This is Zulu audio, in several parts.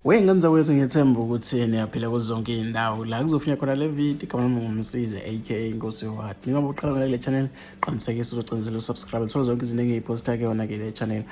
Wengenza wethu ngethemba ukuthi niyaphila kuzo zonke iy'ndawo la kuzofinya khona le video igama lami ngumsize aka Nkosi What. Noma uqala ngale channel qinisekisa uzogcinezela usubscribe uthola zonke izinto engiyiphosta kuyona ke le channel.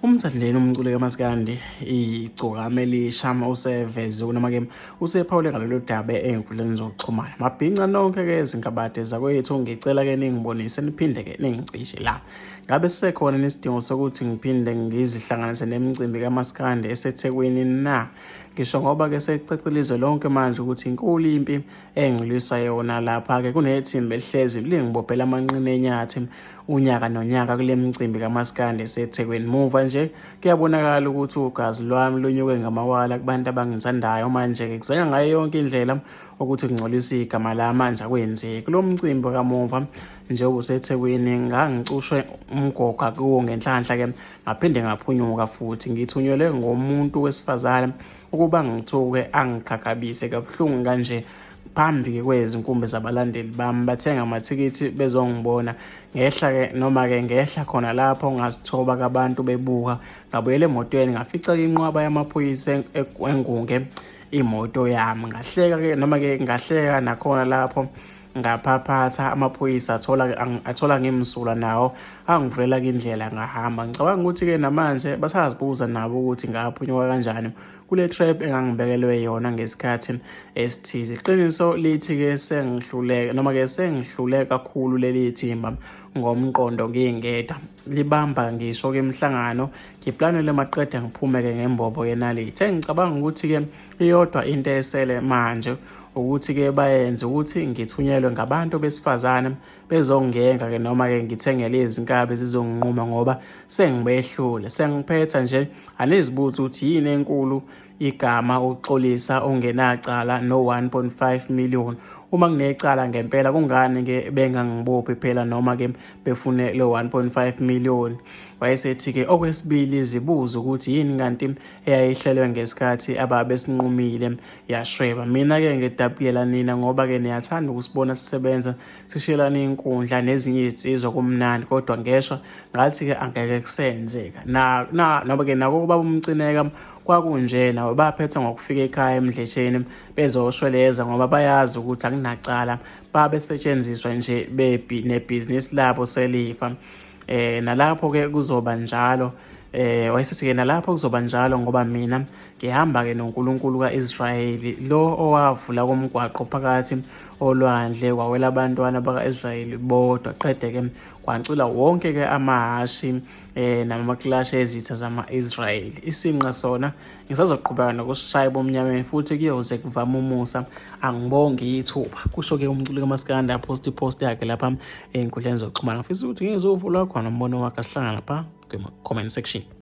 Umthandeni umculi kaMaskandi igcokama elisha useveze noma ke usephawule ngalolu daba ey'nkundleni zokuxhumana. Mabhinca nonke ke izinkabade zakwethu ngicela ke ningibonise niphinde ke ningicishe la. Ngabe sisekhona nesidingo sokuthi ngiphinde ngizihlanganise nemicimbi kaMaskandi eseThekwini na? Ngisho ngoba ke secacile izwe lonke manje ukuthi inkulu impi engilwisa yona lapha ke kunethimba elihlezi lingibophela amanqine enyathi unyaka nonyaka kule micimbi kaMaskandi eseThekwini. Muva nje kuyabonakala ukuthi ugazi lwami lunyuke ngamawala kubantu abangithandayo manje ke kuzanya ngayo yonke indlela ukuthi kungcoliswe igama la manje akwenzeki. Kulo mcimbi kamuva nje ubuseThekwini ngangicushwe umgoga kuwo ngenhlanhla ke ngaphinde ngaphunyuka futhi ngithunyelwe ngomuntu wesifazane ukuba ngithuke angikhakhabise kabuhlungu kanje phambi kwezinkumbi zabalandeli bami bathenga amathikithi bezongibona ngehla ke noma ke ngehla khona lapho ngasithoba kabantu bebuka ngabuyela emotweni ngafica inqwaba yamaphoyisa engunge imoto yami ngahleka ke noma ke ngahleka nakhona lapho ngaphaphatha amaphoyisa athola ngimsula nawo angivela kindlela ngahamba. Ngicabanga ukuthi ke namanje basazibuza nabo ukuthi ngaphunyuka kanjani kule trap engangibekelwe yona ngesikhathi esithize. Iqiniso lithi ke sengihluleka noma ke sengihluleka kakhulu leli thimba ngomqondo ngingedwa libamba ngisho ke emhlangano ngiplanele maqeda ngiphume ke ngembobo yenalithi. Ngicabanga ukuthi ke iyodwa into esele manje ukuthi ke bayenze ukuthi ngithunyelwe ngabantu besifazane bezongenga ke noma ke ngithengele izinkabi zizonginquma ngoba sengibehlule sengiphetha nje anizibuza ukuthi yini enkulu igama ukuxolisa ongenacala no 1.5 million. Uma kunecala ngempela kungani ke bengangibophi phela noma ke befune lo 1.5 million. Wayesethi ke okwesibili zibuza ukuthi yini kanti eyayihlelwe ngesikhathi ababe sinqumile yashweba. Mina ke ngidabukela nina ngoba ke niyathanda ukusibona sisebenza sishelana inkundla nezinye izitsizwa kumnandi kodwa ngeshwa ngathi ke angeke kusenzeka noma ke nako baba umcineka kwakunjena baphetha ngokufika ekhaya emdlesheni bezoshweleza ngoba bayazi ukuthi akunacala babe setshenziswa nje nebhizinisi labo selifa. Nalapho ke kuzoba njalo wayesethi ke nalapho kuzoba njalo ngoba mina ngihamba ke noNkulunkulu kaIsrayeli lo owavula komgwaqo phakathi olwandle kwawela abantwana bakaIsrayeli bodwa qede ke kwancula wonke ke amahashi namaklashi ezitha zama-Israyeli. Isinqa sona ngisazoqhubeka nokusishaya bomnyameni futhi kuyoze kuvama umusa angibonge ithuba kusho ke umculi kaMaskandi apost yakhe lapha ey'nkundleni zokuxhumana. Ngifisa ukuthi ngizovulwa khona umbono wakhe asihlangana lapha comment section.